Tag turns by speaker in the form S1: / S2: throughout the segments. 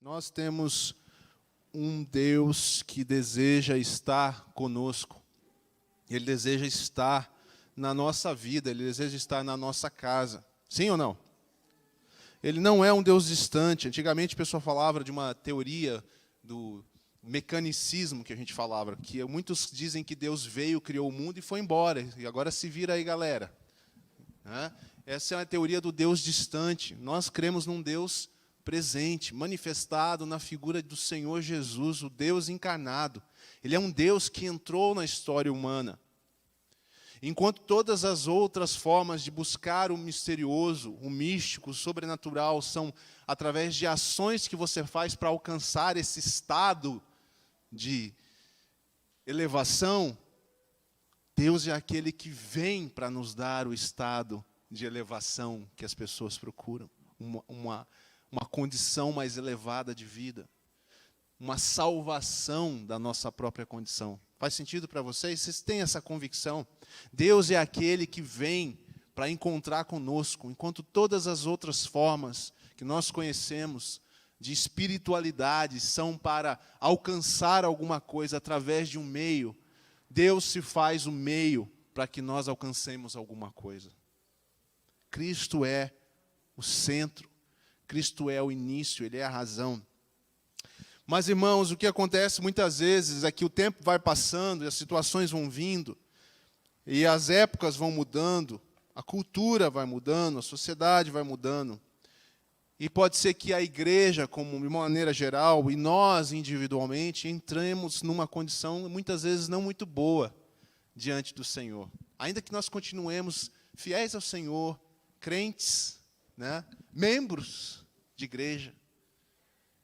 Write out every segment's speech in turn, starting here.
S1: Nós temos um Deus que deseja estar conosco. Ele deseja estar na nossa vida, Ele deseja estar na nossa casa. Sim ou não? Ele não é um Deus distante. Antigamente a pessoa falava de uma teoria do mecanicismo que a gente falava, que muitos dizem que Deus veio, criou o mundo e foi embora. E agora se vira aí, galera. Essa é a teoria do Deus distante. Nós cremos num Deus presente, manifestado na figura do Senhor Jesus, o Deus encarnado. Ele é um Deus que entrou na história humana. Enquanto todas as outras formas de buscar o misterioso, o místico, o sobrenatural, são através de ações que você faz para alcançar esse estado de elevação, Deus é aquele que vem para nos dar o estado de elevação que as pessoas procuram, uma condição mais elevada de vida, uma salvação da nossa própria condição. Faz sentido para vocês? Vocês têm essa convicção? Deus é aquele que vem para encontrar conosco, enquanto todas as outras formas que nós conhecemos de espiritualidade são para alcançar alguma coisa através de um meio, Deus se faz o meio para que nós alcancemos alguma coisa. Cristo é o centro, Cristo é o início, Ele é a razão. Mas, irmãos, o que acontece muitas vezes é que o tempo vai passando e as situações vão vindo, e as épocas vão mudando, a cultura vai mudando, a sociedade vai mudando. E pode ser que a igreja, como de uma maneira geral, e nós individualmente, entremos numa condição muitas vezes não muito boa diante do Senhor. Ainda que nós continuemos fiéis ao Senhor, crentes, membros de igreja.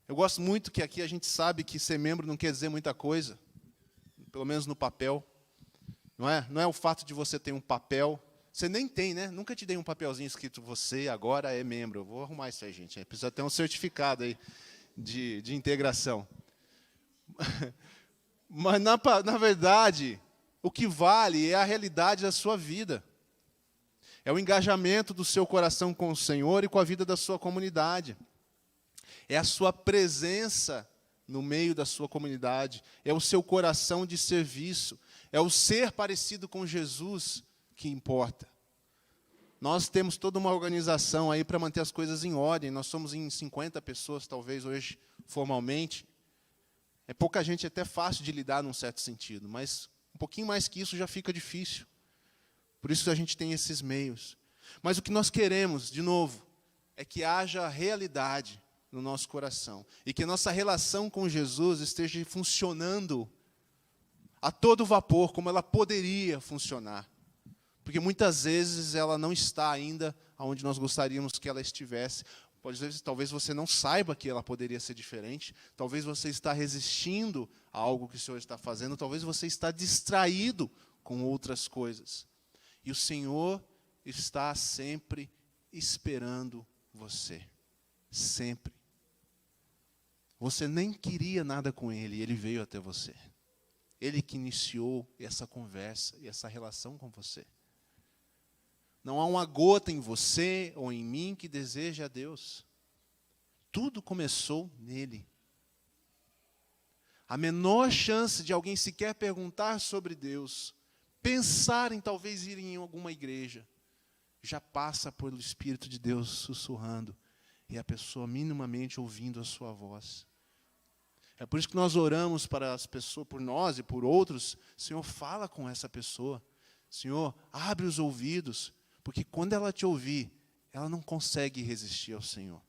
S1: Eu gosto muito que aqui a gente sabe que ser membro não quer dizer muita coisa, pelo menos no papel. Não é o fato de você ter um papel. Você nem tem, né? Nunca te dei um papelzinho escrito você agora é membro. Eu vou arrumar isso aí, gente. Precisa ter um certificado aí de integração. Mas, na verdade, o que vale é a realidade da sua vida. É o engajamento do seu coração com o Senhor e com a vida da sua comunidade. É a sua presença no meio da sua comunidade. É o seu coração de serviço. É o ser parecido com Jesus que importa. Nós temos toda uma organização aí para manter as coisas em ordem. Nós somos em 50 pessoas, talvez, hoje, formalmente. É pouca gente, é até fácil de lidar num certo sentido, mas um pouquinho mais que isso já fica difícil. Por isso a gente tem esses meios. Mas o que nós queremos, de novo, é que haja realidade no nosso coração. E que a nossa relação com Jesus esteja funcionando a todo vapor, como ela poderia funcionar. Porque muitas vezes ela não está ainda onde nós gostaríamos que ela estivesse. Talvez você não saiba que ela poderia ser diferente. Talvez você está resistindo a algo que o Senhor está fazendo. Talvez você está distraído com outras coisas. E o Senhor está sempre esperando você. Sempre. Você nem queria nada com Ele, e Ele veio até você. Ele que iniciou essa conversa e essa relação com você. Não há uma gota em você ou em mim que deseje a Deus. Tudo começou nele. A menor chance de alguém sequer perguntar sobre Deus, pensar em talvez ir em alguma igreja, já passa pelo Espírito de Deus sussurrando, e a pessoa minimamente ouvindo a sua voz. É por isso que nós oramos para as pessoas, por nós e por outros. Senhor, fala com essa pessoa. Senhor, abre os ouvidos, porque quando ela te ouvir, ela não consegue resistir ao Senhor.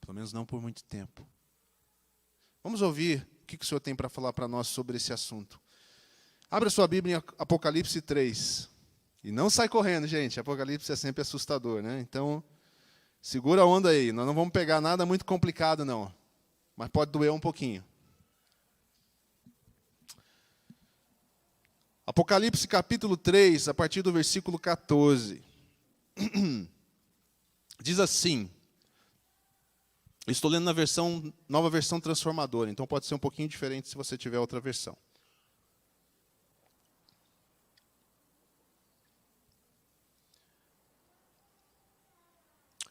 S1: Pelo menos não por muito tempo. Vamos ouvir o que o Senhor tem para falar para nós sobre esse assunto. Abra sua Bíblia em Apocalipse 3. E não sai correndo, gente. Apocalipse é sempre assustador, né? Então, segura a onda aí. Nós não vamos pegar nada muito complicado, não. Mas pode doer um pouquinho. Apocalipse capítulo 3, a partir do versículo 14. Diz assim. Estou lendo na nova versão transformadora, então pode ser um pouquinho diferente se você tiver outra versão.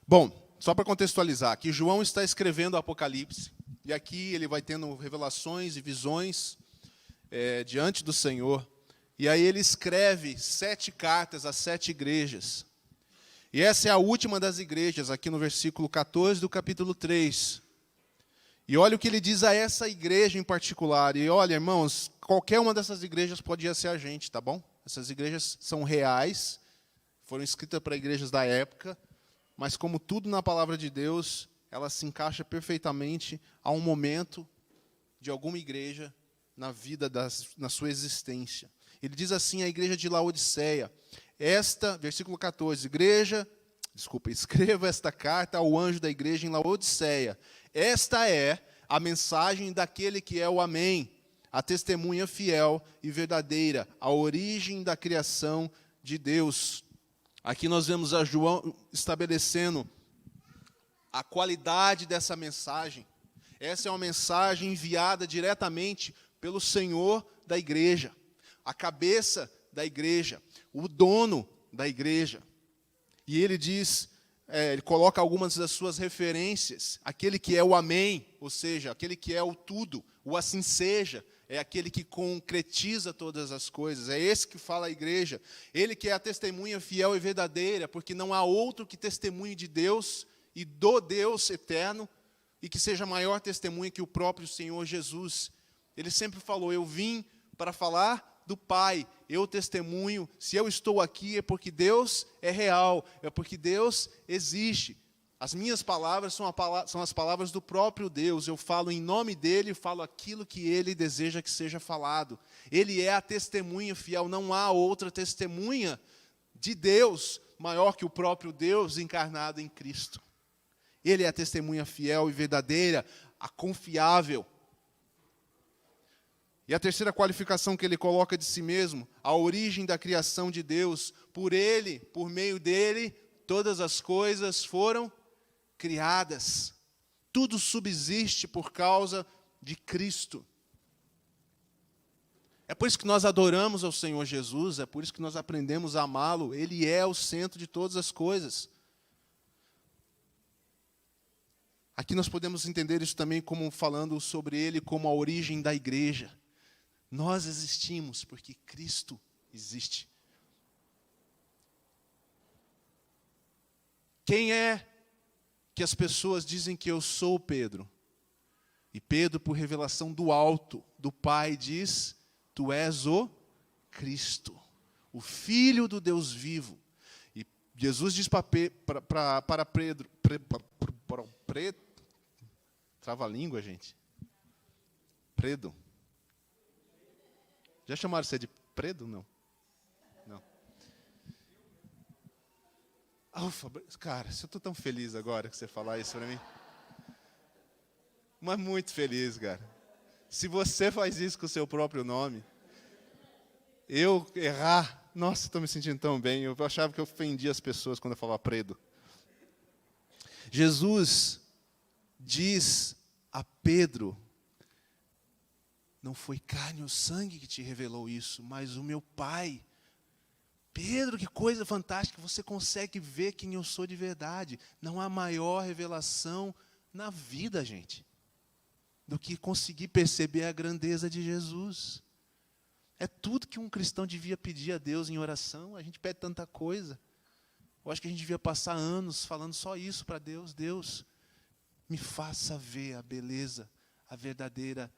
S1: Bom, Só para contextualizar, aqui João está escrevendo o Apocalipse, e aqui ele vai tendo revelações e visões diante do Senhor. E aí ele escreve 7 cartas às 7 igrejas. E essa é a última das igrejas, aqui no versículo 14 do capítulo 3. E olha o que ele diz a essa igreja em particular. E olha, irmãos, qualquer uma dessas igrejas podia ser a gente, tá bom? Essas igrejas são reais, foram escritas para igrejas da época, mas como tudo na palavra de Deus, ela se encaixa perfeitamente a um momento de alguma igreja na vida, na sua existência. Ele diz assim, a igreja de Laodiceia, versículo 14, escreva esta carta ao anjo da igreja em Laodiceia. Esta é a mensagem daquele que é o Amém, a testemunha fiel e verdadeira, a origem da criação de Deus. Aqui nós vemos a João estabelecendo a qualidade dessa mensagem. Essa é uma mensagem enviada diretamente pelo Senhor da igreja, a cabeça da igreja, o dono da igreja. E ele diz, ele coloca algumas das suas referências, aquele que é o Amém, ou seja, aquele que é o tudo, o assim seja, é aquele que concretiza todas as coisas, é esse que fala a igreja, ele que é a testemunha fiel e verdadeira, porque não há outro que testemunhe de Deus e do Deus eterno, e que seja maior testemunha que o próprio Senhor Jesus. Ele sempre falou, eu vim para falar do Pai, eu testemunho, se eu estou aqui é porque Deus é real, é porque Deus existe. As minhas palavras são as palavras do próprio Deus, eu falo em nome dEle, falo aquilo que Ele deseja que seja falado. Ele é a testemunha fiel, não há outra testemunha de Deus maior que o próprio Deus encarnado em Cristo. Ele é a testemunha fiel e verdadeira, a confiável. E a terceira qualificação que ele coloca de si mesmo, a origem da criação de Deus, por Ele, por meio dEle, todas as coisas foram criadas. Tudo subsiste por causa de Cristo. É por isso que nós adoramos ao Senhor Jesus, é por isso que nós aprendemos a amá-lo. Ele é o centro de todas as coisas. Aqui nós podemos entender isso também como falando sobre Ele como a origem da igreja. Nós existimos porque Cristo existe. Quem é que as pessoas dizem que eu sou Pedro? E Pedro, por revelação do alto, do Pai, diz, tu és o Cristo, o Filho do Deus vivo. E Jesus diz para Pedro, trava a língua, gente. Predo. Já chamaram você de Predo? Não. Não. Cara, eu estou tão feliz agora que você falar isso para mim. Mas muito feliz, cara. Se você faz isso com o seu próprio nome, eu errar, nossa, estou me sentindo tão bem. Eu achava que eu ofendia as pessoas quando eu falava Predo. Jesus diz a Pedro, não foi carne ou sangue que te revelou isso, mas o meu Pai. Pedro, que coisa fantástica, você consegue ver quem eu sou de verdade. Não há maior revelação na vida, gente, do que conseguir perceber a grandeza de Jesus. É tudo que um cristão devia pedir a Deus em oração. A gente pede tanta coisa. Eu acho que a gente devia passar anos falando só isso para Deus. Deus, me faça ver a beleza, a verdadeira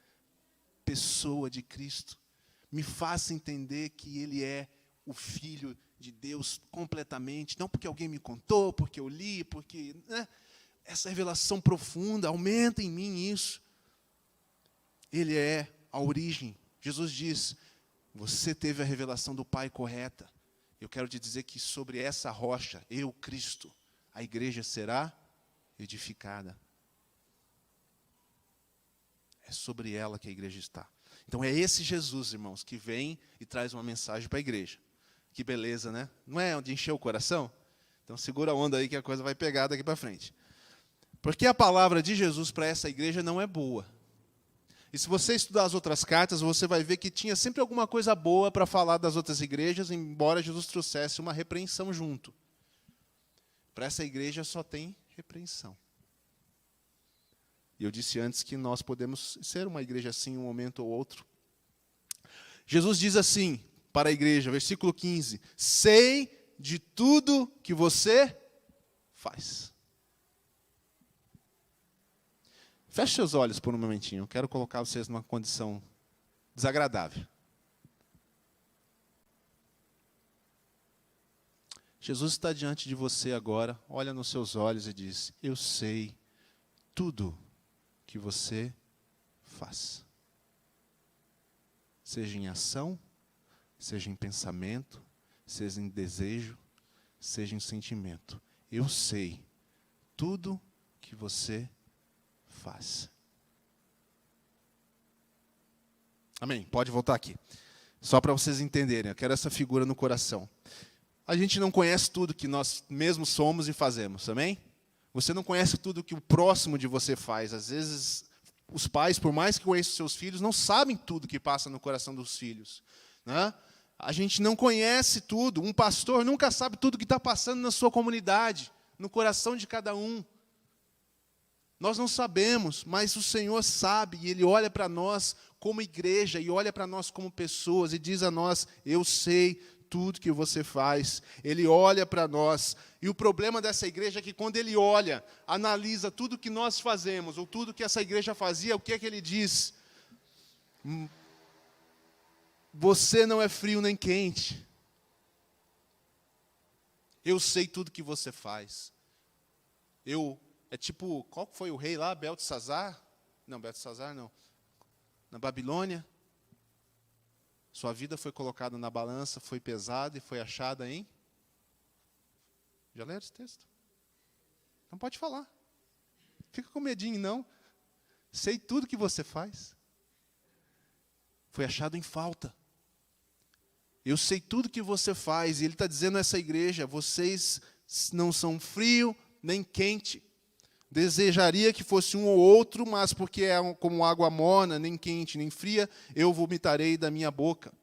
S1: pessoa de Cristo. Me faça entender que Ele é o Filho de Deus completamente. Não porque alguém me contou, porque eu li, porque... Essa revelação profunda, aumenta em mim isso. Ele é a origem. Jesus diz, você teve a revelação do Pai correta. Eu quero te dizer que sobre essa rocha, eu, Cristo, a igreja será edificada. É sobre ela que a igreja está. Então é esse Jesus, irmãos, que vem e traz uma mensagem para a igreja. Que beleza, né? Não é de encher o coração? Então segura a onda aí que a coisa vai pegar daqui para frente. Porque a palavra de Jesus para essa igreja não é boa. E se você estudar as outras cartas, você vai ver que tinha sempre alguma coisa boa para falar das outras igrejas, embora Jesus trouxesse uma repreensão junto. Para essa igreja só tem repreensão. E eu disse antes que nós podemos ser uma igreja assim em um momento ou outro. Jesus diz assim para a igreja, versículo 15: sei de tudo que você faz. Feche seus olhos por um momentinho, eu quero colocar vocês numa condição desagradável. Jesus está diante de você agora, olha nos seus olhos e diz: eu sei tudo que você faz. Seja em ação, seja em pensamento, seja em desejo, seja em sentimento. Eu sei tudo que você faz. Amém? Pode voltar aqui. Só para vocês entenderem, eu quero essa figura no coração. A gente não conhece tudo que nós mesmos somos e fazemos, amém? Você não conhece tudo que o próximo de você faz. Às vezes, os pais, por mais que conheçam seus filhos, não sabem tudo que passa no coração dos filhos, né? A gente não conhece tudo. Um pastor nunca sabe tudo que está passando na sua comunidade, no coração de cada um. Nós não sabemos, mas o Senhor sabe, e Ele olha para nós como igreja, e olha para nós como pessoas, e diz a nós: eu sei tudo que você faz. Ele olha para nós, e o problema dessa igreja é que quando Ele olha, analisa tudo que nós fazemos, ou tudo que essa igreja fazia, o que é que Ele diz? Você não é frio nem quente. Eu sei tudo que você faz. É tipo, qual foi o rei lá? Beltesazar? Não, Beltesazar não. Na Babilônia. Sua vida foi colocada na balança, foi pesada e foi achada em... Já leram esse texto? Não pode falar. Fica com medinho, não. Sei tudo que você faz. Foi achado em falta. Eu sei tudo que você faz. E Ele está dizendo a essa igreja: vocês não são frio nem quente. Desejaria que fosse um ou outro, mas porque é como água morna, nem quente nem fria, eu vomitarei da minha boca.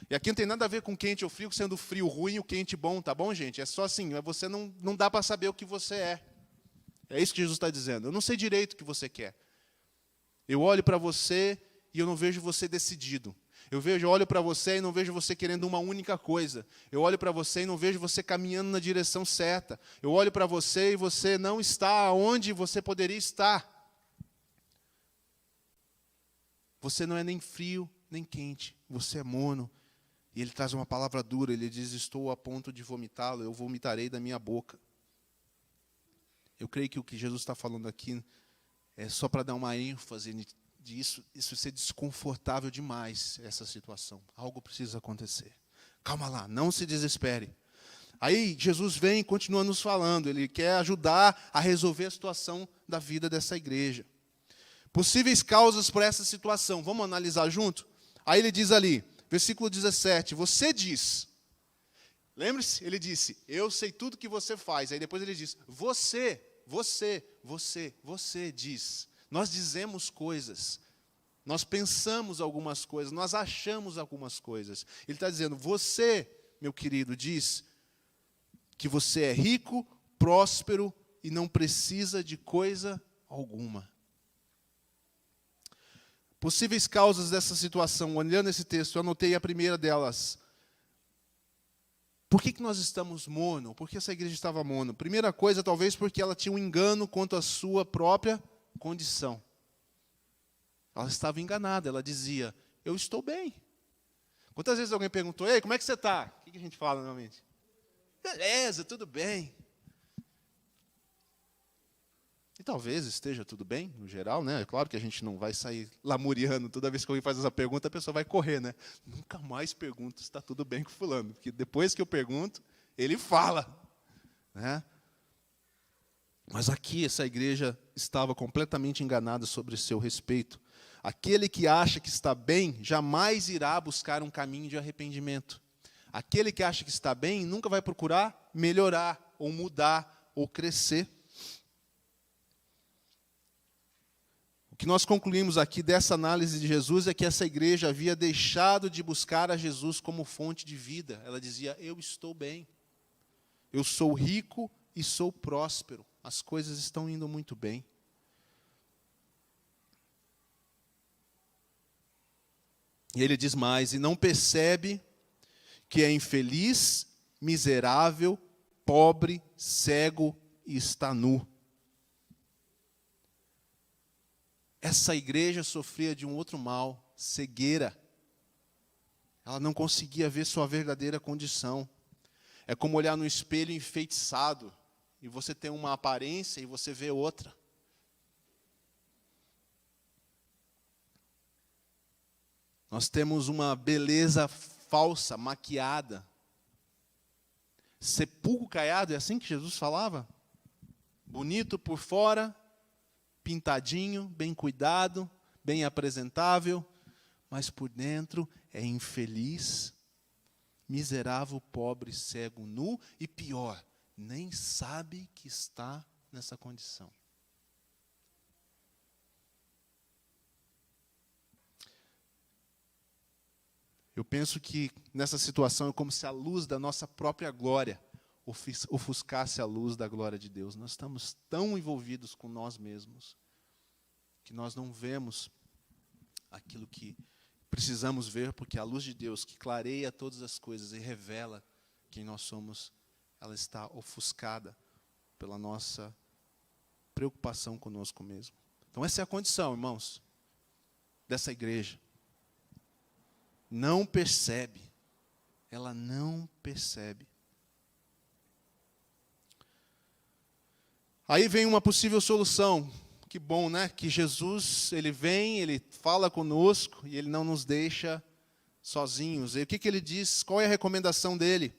S1: E aqui não tem nada a ver com quente ou frio, sendo frio ruim, o quente bom, tá bom, gente? É só assim, você não dá para saber o que você é. É isso que Jesus está dizendo. Eu não sei direito o que você quer. Eu olho para você e eu não vejo você decidido. Eu olho para você e não vejo você querendo uma única coisa. Eu olho para você e não vejo você caminhando na direção certa. Eu olho para você e você não está onde você poderia estar. Você não é nem frio, nem quente. Você é morno. E Ele traz uma palavra dura. Ele diz: estou a ponto de vomitá-lo, eu vomitarei da minha boca. Eu creio que o que Jesus está falando aqui é só para dar uma ênfase disso, isso ser desconfortável demais, essa situação. Algo precisa acontecer. Calma lá, não se desespere. Aí Jesus vem e continua nos falando. Ele quer ajudar a resolver a situação da vida dessa igreja. Possíveis causas para essa situação. Vamos analisar junto? Aí ele diz ali, versículo 17, você diz. Lembre-se, ele disse: eu sei tudo que você faz. Aí depois ele diz: você diz. Nós dizemos coisas, nós pensamos algumas coisas, nós achamos algumas coisas. Ele está dizendo: você, meu querido, diz que você é rico, próspero e não precisa de coisa alguma. Possíveis causas dessa situação, olhando esse texto, eu anotei a primeira delas. Por que nós estamos mono? Por que essa igreja estava mono? Primeira coisa, talvez porque ela tinha um engano quanto à sua própria condição. Ela estava enganada, ela dizia: eu estou bem. Quantas vezes alguém perguntou: ei, como é que você está? O que a gente fala normalmente? Beleza, tudo bem. E talvez esteja tudo bem, no geral, né? É claro que a gente não vai sair lamuriando. Toda vez que alguém faz essa pergunta, a pessoa vai correr, né? Nunca mais pergunto se está tudo bem com fulano, porque depois que eu pergunto, ele fala, né? Mas aqui essa igreja estava completamente enganada sobre seu respeito. Aquele que acha que está bem, jamais irá buscar um caminho de arrependimento. Aquele que acha que está bem, nunca vai procurar melhorar, ou mudar, ou crescer. O que nós concluímos aqui dessa análise de Jesus é que essa igreja havia deixado de buscar a Jesus como fonte de vida. Ela dizia: eu estou bem, eu sou rico e sou próspero, as coisas estão indo muito bem. E ele diz mais: e não percebe que é infeliz, miserável, pobre, cego e está nu. Essa igreja sofria de um outro mal, cegueira. Ela não conseguia ver sua verdadeira condição. É como olhar no espelho enfeitiçado, e você tem uma aparência e você vê outra. Nós temos uma beleza falsa, maquiada. Sepulcro caiado, é assim que Jesus falava? Bonito por fora, pintadinho, bem cuidado, bem apresentável, mas por dentro é infeliz, miserável, pobre, cego, nu e pior, nem sabe que está nessa condição. Eu penso que nessa situação é como se a luz da nossa própria glória ofuscasse a luz da glória de Deus. Nós estamos tão envolvidos com nós mesmos que nós não vemos aquilo que precisamos ver, porque a luz de Deus, que clareia todas as coisas e revela quem nós somos, ela está ofuscada pela nossa preocupação conosco mesmo. Então essa é a condição, irmãos, dessa igreja. Não percebe. Ela não percebe. Aí vem uma possível solução. Que bom, né? Que Jesus, ele vem, ele fala conosco e ele não nos deixa sozinhos. E o que ele diz? Qual é a recomendação dele?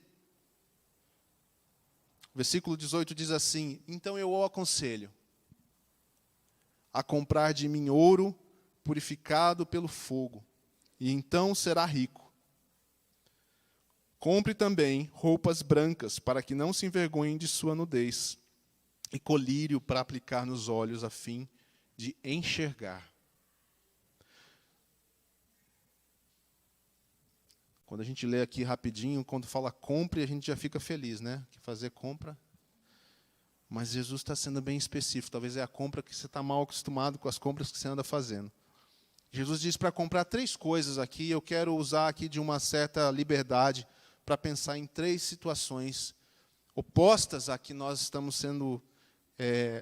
S1: O versículo 18 diz assim: então eu o aconselho a comprar de mim ouro purificado pelo fogo, e então será rico. Compre também roupas brancas, para que não se envergonhem de sua nudez, e colírio para aplicar nos olhos, a fim de enxergar. Quando a gente lê aqui rapidinho, quando fala compre, a gente já fica feliz, né? Que fazer compra. Mas Jesus está sendo bem específico. Talvez é a compra que você está mal acostumado com as compras que você anda fazendo. Jesus diz para comprar 3 coisas aqui. Eu quero usar aqui de uma certa liberdade para pensar em 3 situações opostas a que nós estamos sendo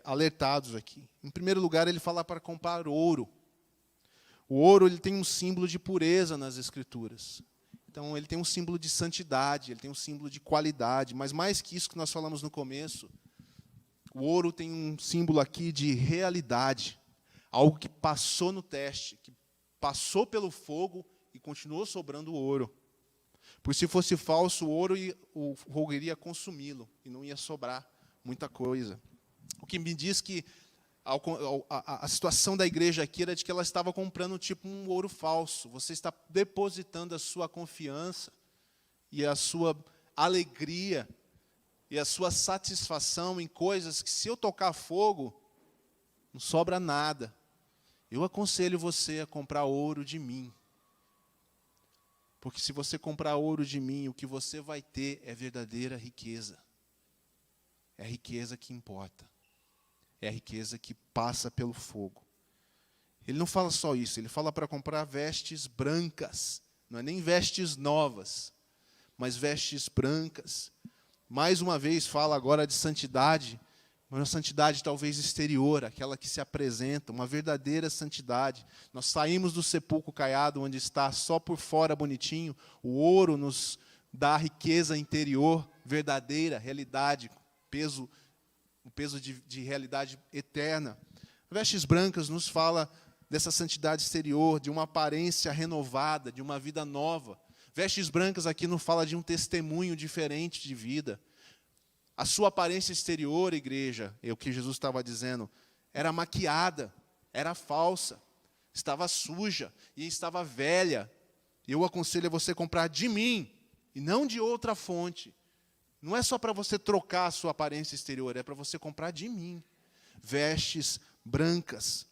S1: alertados aqui. Em primeiro lugar, ele fala para comprar ouro. O ouro, ele tem um símbolo de pureza nas Escrituras. Então, ele tem um símbolo de santidade, ele tem um símbolo de qualidade. Mas mais que isso que nós falamos no começo, o ouro tem um símbolo aqui de realidade. Algo que passou no teste, que passou pelo fogo e continuou sobrando ouro. Porque se fosse falso, o fogo iria consumi-lo e não ia sobrar muita coisa. O que me diz que a situação da igreja aqui era de que ela estava comprando tipo um ouro falso. Você está depositando a sua confiança e a sua alegria e a sua satisfação em coisas que, se eu tocar fogo, não sobra nada. Eu aconselho você a comprar ouro de mim. Porque se você comprar ouro de mim, o que você vai ter é verdadeira riqueza. É a riqueza que importa. É a riqueza que passa pelo fogo. Ele não fala só isso, ele fala para comprar vestes brancas. Não é nem vestes novas, mas vestes brancas. Mais uma vez fala agora de santidade, mas uma santidade talvez exterior, aquela que se apresenta, uma verdadeira santidade. Nós saímos do sepulcro caiado, onde está só por fora bonitinho. O ouro nos dá a riqueza interior, verdadeira, realidade, o peso de realidade eterna. Vestes brancas nos fala dessa santidade exterior, de uma aparência renovada, de uma vida nova. Vestes brancas aqui não fala de um testemunho diferente de vida. A sua aparência exterior, igreja, é o que Jesus estava dizendo, era maquiada, era falsa, estava suja e estava velha. Eu aconselho a você comprar de mim e não de outra fonte. Não é só para você trocar a sua aparência exterior, é para você comprar de mim. Vestes brancas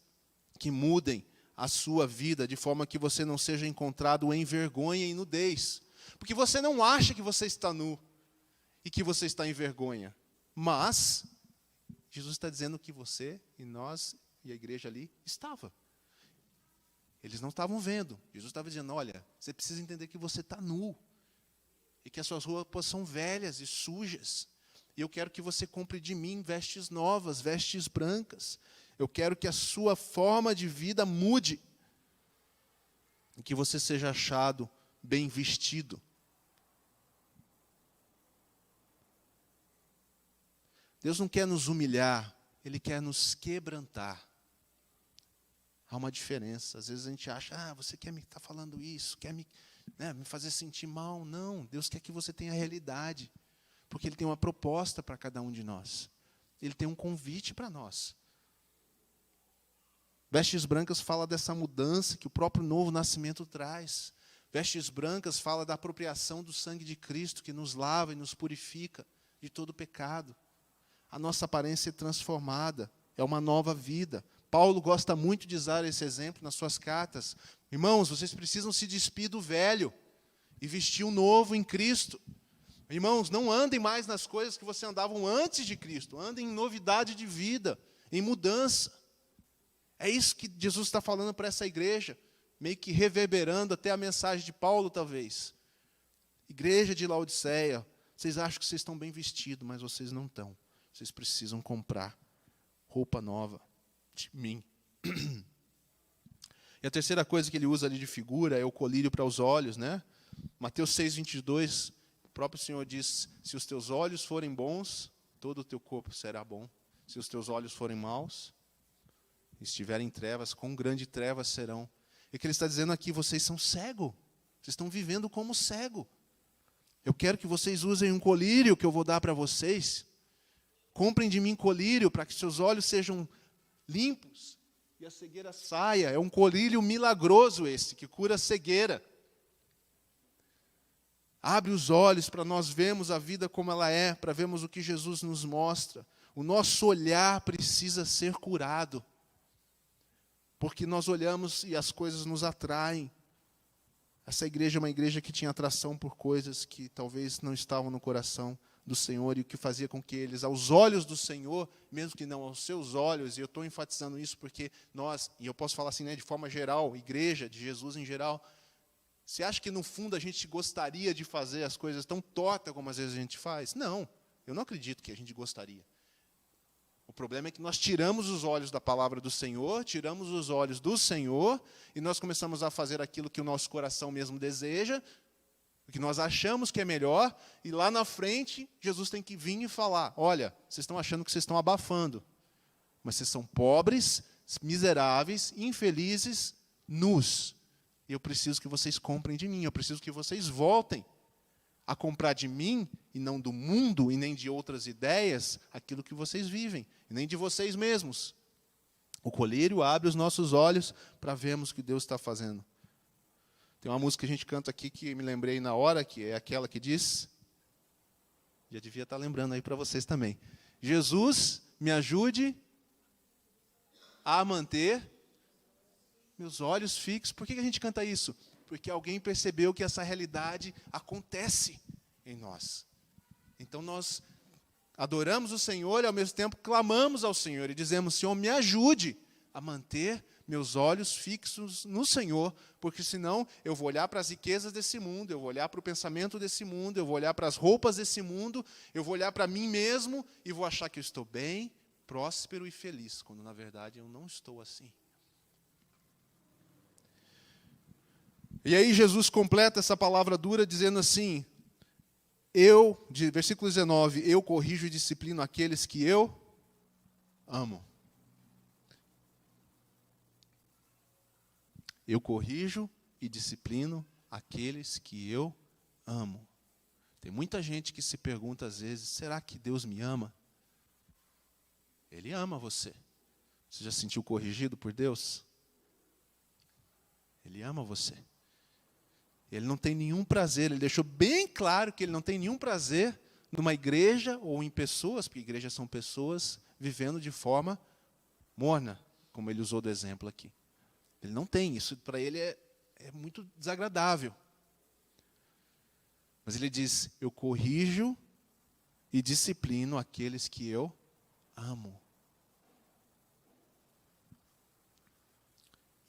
S1: que mudem a sua vida de forma que você não seja encontrado em vergonha e nudez. Porque você não acha que você está nu e que você está em vergonha. Mas Jesus está dizendo que você e nós e a igreja ali estava. Eles não estavam vendo. Jesus estava dizendo, olha, você precisa entender que você está nu. E que as suas roupas são velhas e sujas. E eu quero que você compre de mim vestes novas, vestes brancas. Eu quero que a sua forma de vida mude. E que você seja achado bem vestido. Deus não quer nos humilhar, Ele quer nos quebrantar. Há uma diferença. Às vezes a gente acha, você quer me estar falando isso, quer me fazer sentir mal. Não, Deus quer que você tenha a realidade. Porque Ele tem uma proposta para cada um de nós. Ele tem um convite para nós. Vestes brancas fala dessa mudança que o próprio novo nascimento traz. Vestes brancas fala da apropriação do sangue de Cristo, que nos lava e nos purifica de todo pecado. A nossa aparência é transformada, é uma nova vida. Paulo gosta muito de usar esse exemplo nas suas cartas. Irmãos, vocês precisam se despir do velho e vestir o novo em Cristo. Irmãos, não andem mais nas coisas que vocês andavam antes de Cristo. Andem em novidade de vida, em mudança. É isso que Jesus está falando para essa igreja, meio que reverberando até a mensagem de Paulo, talvez. Igreja de Laodiceia, vocês acham que vocês estão bem vestidos, mas vocês não estão. Vocês precisam comprar roupa nova de mim. E a terceira coisa que ele usa ali de figura é o colírio para os olhos, né? Mateus 6:22, o próprio Senhor diz, se os teus olhos forem bons, todo o teu corpo será bom. Se os teus olhos forem maus, estiverem em trevas, quão grande trevas serão. E o que ele está dizendo aqui, vocês são cegos. Vocês estão vivendo como cego. Eu quero que vocês usem um colírio que eu vou dar para vocês. Comprem de mim colírio para que seus olhos sejam limpos e a cegueira saia. É um colírio milagroso esse, que cura a cegueira. Abre os olhos para nós vermos a vida como ela é, para vermos o que Jesus nos mostra. O nosso olhar precisa ser curado. Porque nós olhamos e as coisas nos atraem. Essa igreja é uma igreja que tinha atração por coisas que talvez não estavam no coração do Senhor, e o que fazia com que eles, aos olhos do Senhor, mesmo que não aos seus olhos, e eu estou enfatizando isso porque nós, e eu posso falar assim, de forma geral, igreja de Jesus em geral, você acha que no fundo a gente gostaria de fazer as coisas tão tortas como às vezes a gente faz? Não, eu não acredito que a gente gostaria. O problema é que nós tiramos os olhos da palavra do Senhor, tiramos os olhos do Senhor, e nós começamos a fazer aquilo que o nosso coração mesmo deseja, o que nós achamos que é melhor, e lá na frente, Jesus tem que vir e falar, olha, vocês estão achando que vocês estão abafando, mas vocês são pobres, miseráveis, infelizes, nus. E eu preciso que vocês comprem de mim, eu preciso que vocês voltem a comprar de mim, e não do mundo, e nem de outras ideias, aquilo que vocês vivem, e nem de vocês mesmos. O colírio abre os nossos olhos para vermos o que Deus está fazendo. Tem uma música que a gente canta aqui que me lembrei na hora, que é aquela que diz, já devia estar lembrando aí para vocês também. Jesus, me ajude a manter meus olhos fixos. Por que a gente canta isso? Porque alguém percebeu que essa realidade acontece em nós. Então nós adoramos o Senhor e ao mesmo tempo clamamos ao Senhor e dizemos, Senhor, me ajude a manter meus olhos fixos no Senhor, porque senão eu vou olhar para as riquezas desse mundo, eu vou olhar para o pensamento desse mundo, eu vou olhar para as roupas desse mundo, eu vou olhar para mim mesmo e vou achar que eu estou bem, próspero e feliz, quando na verdade eu não estou assim. E aí Jesus completa essa palavra dura dizendo assim, versículo 19, eu corrijo e disciplino aqueles que eu amo. Eu corrijo e disciplino aqueles que eu amo. Tem muita gente que se pergunta às vezes, será que Deus me ama? Ele ama você. Você já se sentiu corrigido por Deus? Ele ama você. Ele não tem nenhum prazer, ele deixou bem claro que ele não tem nenhum prazer numa igreja ou em pessoas, porque igrejas são pessoas vivendo de forma morna, como ele usou do exemplo aqui. Ele não tem, isso para ele é muito desagradável. Mas ele diz, eu corrijo e disciplino aqueles que eu amo.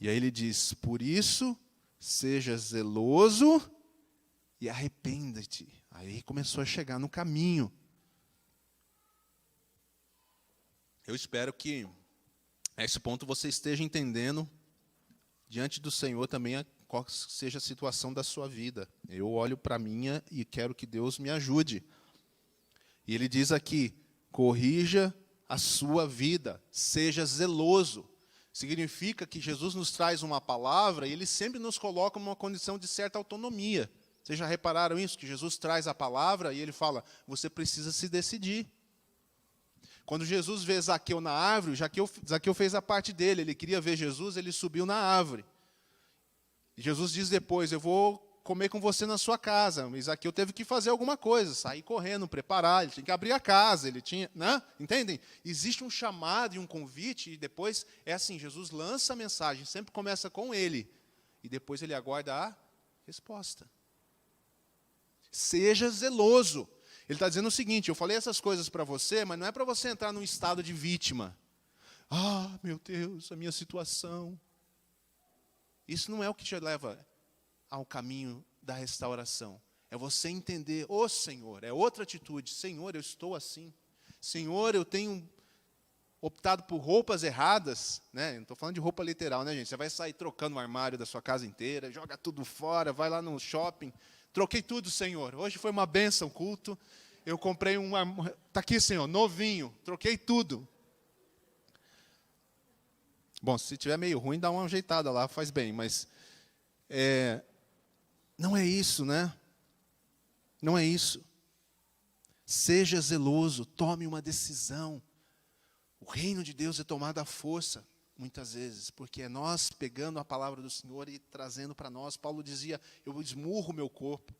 S1: E aí ele diz, por isso, seja zeloso e arrependa-te. Aí começou a chegar no caminho. Eu espero que a esse ponto você esteja entendendo diante do Senhor também qual seja a situação da sua vida. Eu olho para a minha e quero que Deus me ajude. E ele diz aqui, corrija a sua vida, seja zeloso. Significa que Jesus nos traz uma palavra e ele sempre nos coloca numa condição de certa autonomia. Vocês já repararam isso? Que Jesus traz a palavra e ele fala, você precisa se decidir. Quando Jesus vê Zaqueu na árvore, Zaqueu fez a parte dele, ele queria ver Jesus, ele subiu na árvore. E Jesus diz depois, eu vou comer com você na sua casa. Mas Zaqueu teve que fazer alguma coisa, sair correndo, preparar, ele tinha que abrir a casa, ele tinha, né? Entendem? Existe um chamado e um convite, e depois é assim, Jesus lança a mensagem, sempre começa com ele, e depois ele aguarda a resposta. Seja zeloso. Ele está dizendo o seguinte, eu falei essas coisas para você, mas não é para você entrar num estado de vítima. Ah, meu Deus, a minha situação. Isso não é o que te leva ao caminho da restauração. É você entender, ô Senhor, é outra atitude. Senhor, eu estou assim. Senhor, eu tenho optado por roupas erradas. Né? Não estou falando de roupa literal, né, gente? Você vai sair trocando o armário da sua casa inteira, joga tudo fora, vai lá no shopping. Troquei tudo, Senhor. Hoje foi uma bênção, culto. Eu comprei um armário. Está aqui, Senhor, novinho. Troquei tudo. Bom, se tiver meio ruim, dá uma ajeitada lá, faz bem. Mas não é isso, né? Não é isso. Seja zeloso, tome uma decisão. O reino de Deus é tomado à força, muitas vezes, porque é nós pegando a palavra do Senhor e trazendo para nós. Paulo dizia, eu esmurro o meu corpo.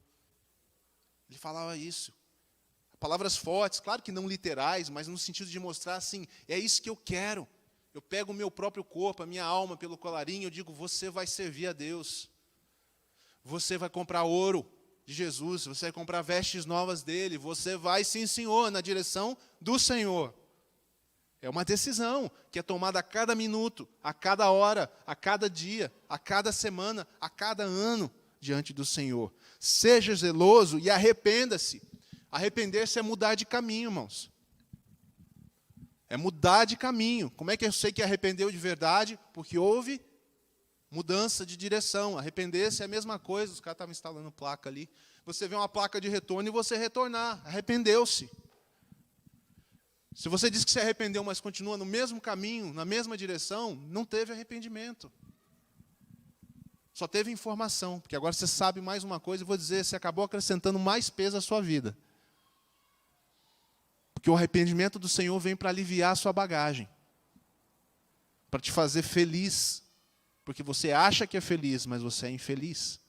S1: Ele falava isso. Palavras fortes, claro que não literais, mas no sentido de mostrar assim, é isso que eu quero. Eu pego o meu próprio corpo, a minha alma pelo colarinho, eu digo, você vai servir a Deus. Você vai comprar ouro de Jesus, você vai comprar vestes novas dele, você vai, sim, Senhor, na direção do Senhor. É uma decisão que é tomada a cada minuto, a cada hora, a cada dia, a cada semana, a cada ano diante do Senhor. Seja zeloso e arrependa-se. Arrepender-se é mudar de caminho, irmãos. É mudar de caminho. Como é que eu sei que arrependeu de verdade? Porque houve mudança de direção. Arrepender-se é a mesma coisa. Os caras estavam instalando placa ali. Você vê uma placa de retorno e você retornar. Arrependeu-se. Se você diz que se arrependeu, mas continua no mesmo caminho, na mesma direção, não teve arrependimento. Só teve informação. Porque agora você sabe mais uma coisa e vou dizer, você acabou acrescentando mais peso à sua vida. Porque o arrependimento do Senhor vem para aliviar a sua bagagem. Para te fazer feliz. Porque você acha que é feliz, mas você é infeliz.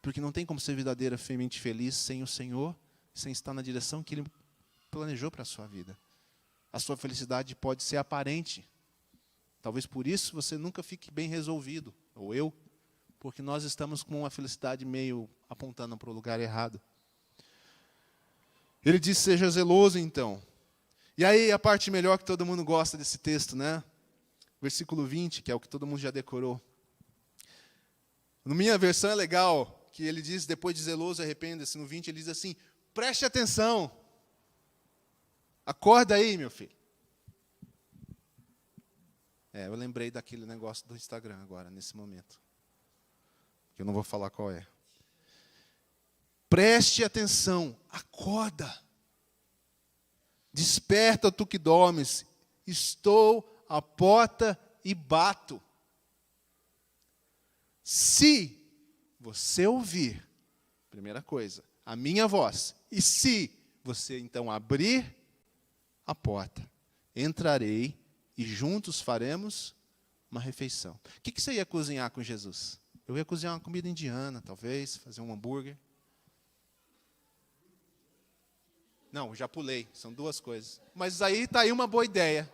S1: Porque não tem como ser verdadeiramente feliz sem o Senhor, sem estar na direção que Ele planejou para a sua vida. A sua felicidade pode ser aparente. Talvez por isso você nunca fique bem resolvido, ou eu, porque nós estamos com uma felicidade meio apontando para o lugar errado. Ele diz, seja zeloso, então. E aí a parte melhor que todo mundo gosta desse texto, né? Versículo 20, que é o que todo mundo já decorou. Na minha versão é legal, que ele diz, depois de zeloso, arrependa-se. No 20 ele diz assim, preste atenção. Acorda aí, meu filho. Eu lembrei daquele negócio do Instagram agora, nesse momento. Eu não vou falar qual é. Preste atenção, acorda. Desperta tu que dormes. Estou à porta e bato. Se você ouvir, primeira coisa, a minha voz, e se você então abrir a porta, entrarei e juntos faremos uma refeição. O que você ia cozinhar com Jesus? Eu ia cozinhar uma comida indiana, talvez, fazer um hambúrguer. Não, já pulei, são duas coisas. Mas aí está aí uma boa ideia.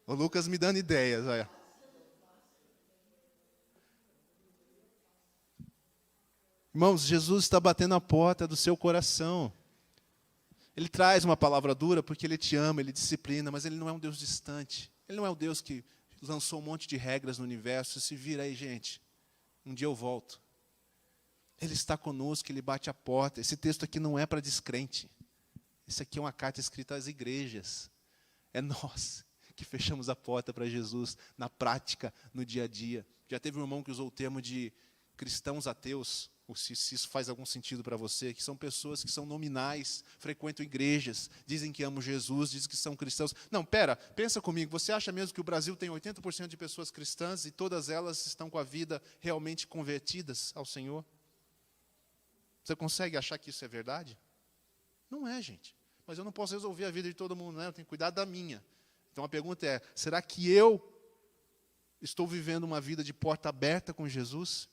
S1: O Lucas me dando ideias, olha. Irmãos, Jesus está batendo a porta do seu coração. Ele traz uma palavra dura porque Ele te ama, Ele disciplina, mas Ele não é um Deus distante. Ele não é um Deus que lançou um monte de regras no universo. Se vira aí, gente. Um dia eu volto. Ele está conosco, Ele bate a porta. Esse texto aqui não é para descrente. Isso aqui é uma carta escrita às igrejas. É nós que fechamos a porta para Jesus na prática, no dia a dia. Já teve um irmão que usou o termo de cristãos ateus, ou se isso faz algum sentido para você, que são pessoas que são nominais, frequentam igrejas, dizem que amam Jesus, dizem que são cristãos. Não, pensa comigo, você acha mesmo que o Brasil tem 80% de pessoas cristãs e todas elas estão com a vida realmente convertidas ao Senhor? Você consegue achar que isso é verdade? Não é, gente. Mas eu não posso resolver a vida de todo mundo, né? Eu tenho que cuidar da minha. Então a pergunta é, será que eu estou vivendo uma vida de porta aberta com Jesus?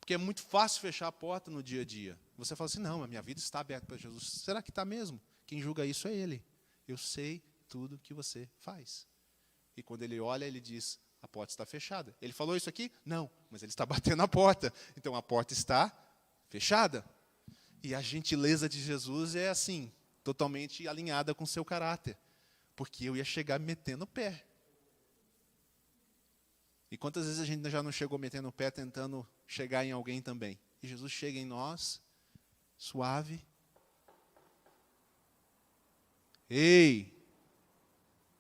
S1: Porque é muito fácil fechar a porta no dia a dia. Você fala assim, não, a minha vida está aberta para Jesus. Será que está mesmo? Quem julga isso é Ele. Eu sei tudo que você faz. E quando Ele olha, Ele diz, a porta está fechada. Ele falou isso aqui? Não, mas Ele está batendo a porta. Então a porta está fechada. E a gentileza de Jesus é assim, totalmente alinhada com o seu caráter. Porque eu ia chegar metendo o pé. E quantas vezes a gente já não chegou metendo o pé tentando chegar em alguém também? E Jesus chega em nós, suave. Ei,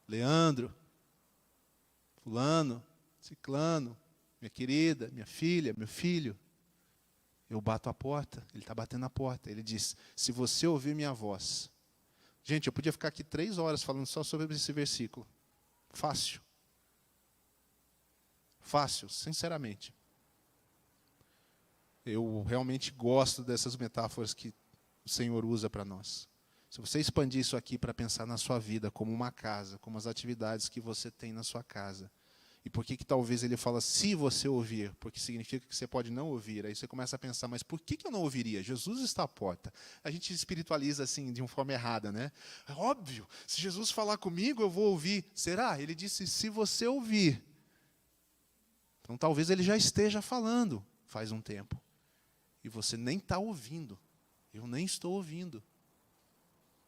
S1: Leandro, fulano, ciclano, minha querida, minha filha, meu filho. Eu bato a porta, ele está batendo a porta. Ele diz, se você ouvir minha voz. Gente, eu podia ficar aqui 3 horas falando só sobre esse versículo. Fácil. Fácil, sinceramente. Eu realmente gosto dessas metáforas que o Senhor usa para nós. Se você expandir isso aqui para pensar na sua vida como uma casa, como as atividades que você tem na sua casa. E por que talvez ele fala, se você ouvir, porque significa que você pode não ouvir. Aí você começa a pensar, mas por que eu não ouviria? Jesus está à porta. A gente espiritualiza assim, de uma forma errada, né? É óbvio, se Jesus falar comigo, eu vou ouvir. Será? Ele disse, se você ouvir. Então talvez ele já esteja falando faz um tempo. E você nem está ouvindo. Eu nem estou ouvindo.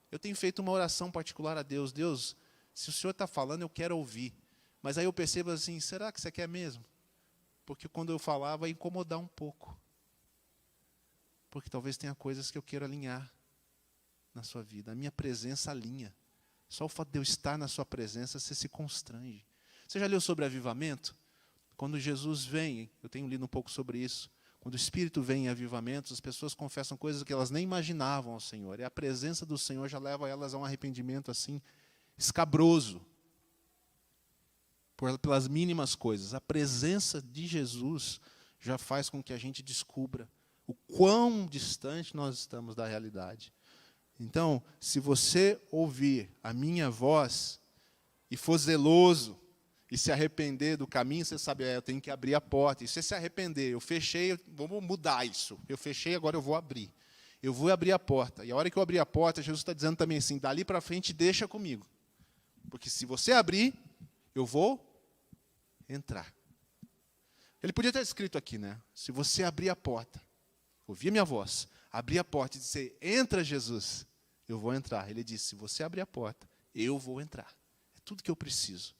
S1: Eu tenho feito uma oração particular a Deus. Deus, se o Senhor está falando, eu quero ouvir. Mas aí eu percebo assim, será que você quer mesmo? Porque quando eu falar, vai incomodar um pouco. Porque talvez tenha coisas que eu quero alinhar na sua vida. A minha presença alinha. Só o fato de eu estar na sua presença, você se constrange. Você já leu sobre avivamento? Quando Jesus vem, eu tenho lido um pouco sobre isso, quando o Espírito vem em avivamentos, as pessoas confessam coisas que elas nem imaginavam ao Senhor. E a presença do Senhor já leva elas a um arrependimento assim, escabroso. Pelas mínimas coisas. A presença de Jesus já faz com que a gente descubra o quão distante nós estamos da realidade. Então, se você ouvir a minha voz e for zeloso, e se arrepender do caminho, você sabe, eu tenho que abrir a porta. E se você se arrepender, eu fechei, vamos mudar isso. Eu fechei, agora eu vou abrir. Eu vou abrir a porta. E a hora que eu abrir a porta, Jesus está dizendo também assim, dali para frente, deixa comigo. Porque se você abrir, eu vou entrar. Ele podia ter escrito aqui, né? Se você abrir a porta, ouvir a minha voz, abrir a porta e dizer, entra Jesus, eu vou entrar. Ele disse, se você abrir a porta, eu vou entrar. É tudo que eu preciso.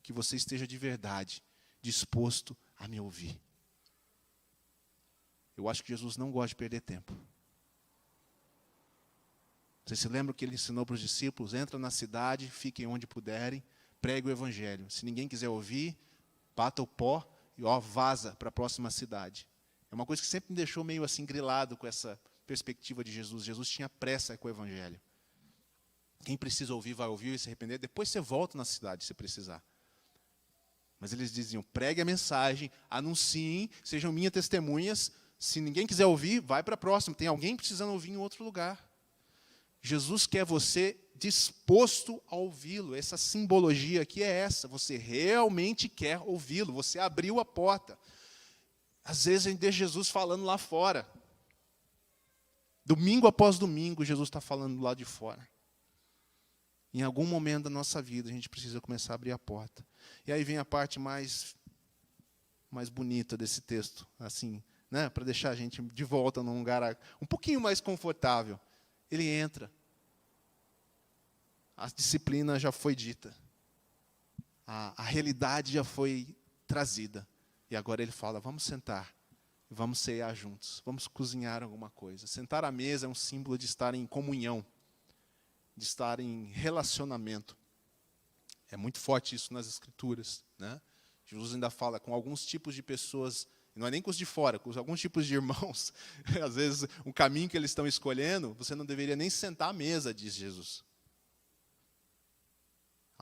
S1: Que você esteja de verdade disposto a me ouvir. Eu acho que Jesus não gosta de perder tempo. Vocês se lembram que ele ensinou para os discípulos? Entra na cidade, fiquem onde puderem, pregue o evangelho. Se ninguém quiser ouvir, bata o pó e vaza para a próxima cidade. É uma coisa que sempre me deixou meio assim grilado com essa perspectiva de Jesus. Jesus tinha pressa com o evangelho. Quem precisa ouvir, vai ouvir e se arrepender. Depois você volta na cidade, se precisar. Mas eles diziam, pregue a mensagem, anunciem, sejam minhas testemunhas. Se ninguém quiser ouvir, vai para a próxima. Tem alguém precisando ouvir em outro lugar. Jesus quer você disposto a ouvi-lo. Essa simbologia aqui é essa. Você realmente quer ouvi-lo. Você abriu a porta. Às vezes a gente deixa Jesus falando lá fora. Domingo após domingo, Jesus está falando lá de fora. Em algum momento da nossa vida, a gente precisa começar a abrir a porta. E aí vem a parte mais bonita desse texto, assim, né, para deixar a gente de volta num lugar um pouquinho mais confortável. Ele entra. A disciplina já foi dita. a realidade já foi trazida. E agora ele fala, vamos sentar, vamos cear juntos, vamos cozinhar alguma coisa. Sentar à mesa é um símbolo de estar em comunhão, de estar em relacionamento. É muito forte isso nas Escrituras, né? Jesus ainda fala com alguns tipos de pessoas, não é nem com os de fora, com alguns tipos de irmãos. Às vezes, o caminho que eles estão escolhendo, você não deveria nem sentar à mesa, diz Jesus.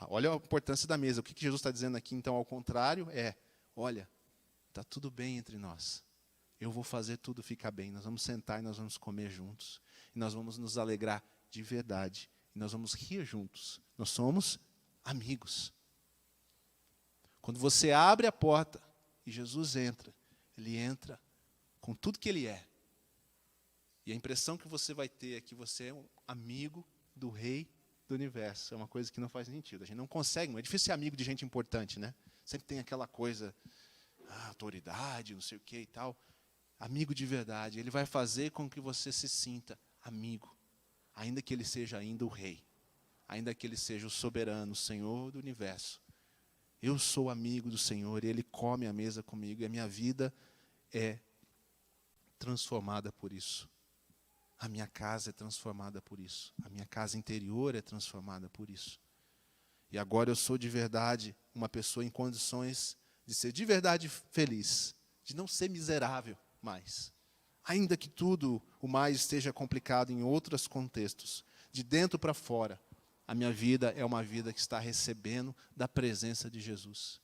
S1: Olha a importância da mesa. O que Jesus está dizendo aqui, então, ao contrário, olha, está tudo bem entre nós. Eu vou fazer tudo ficar bem. Nós vamos sentar e nós vamos comer juntos. E nós vamos nos alegrar de verdade. E nós vamos rir juntos. Nós somos amigos. Quando você abre a porta e Jesus entra, ele entra com tudo que ele é. E a impressão que você vai ter é que você é um amigo do Rei do Universo. É uma coisa que não faz sentido. A gente não consegue, é difícil ser amigo de gente importante, né? Sempre tem aquela coisa, autoridade, não sei o que e tal. Amigo de verdade, ele vai fazer com que você se sinta amigo, ainda que ele seja ainda o Rei, ainda que ele seja o soberano, o Senhor do Universo. Eu sou amigo do Senhor, e Ele come a mesa comigo, e a minha vida é transformada por isso. A minha casa é transformada por isso. A minha casa interior é transformada por isso. E agora eu sou de verdade uma pessoa em condições de ser de verdade feliz, de não ser miserável mais. Ainda que tudo o mais esteja complicado em outros contextos, de dentro para fora, a minha vida é uma vida que está recebendo da presença de Jesus.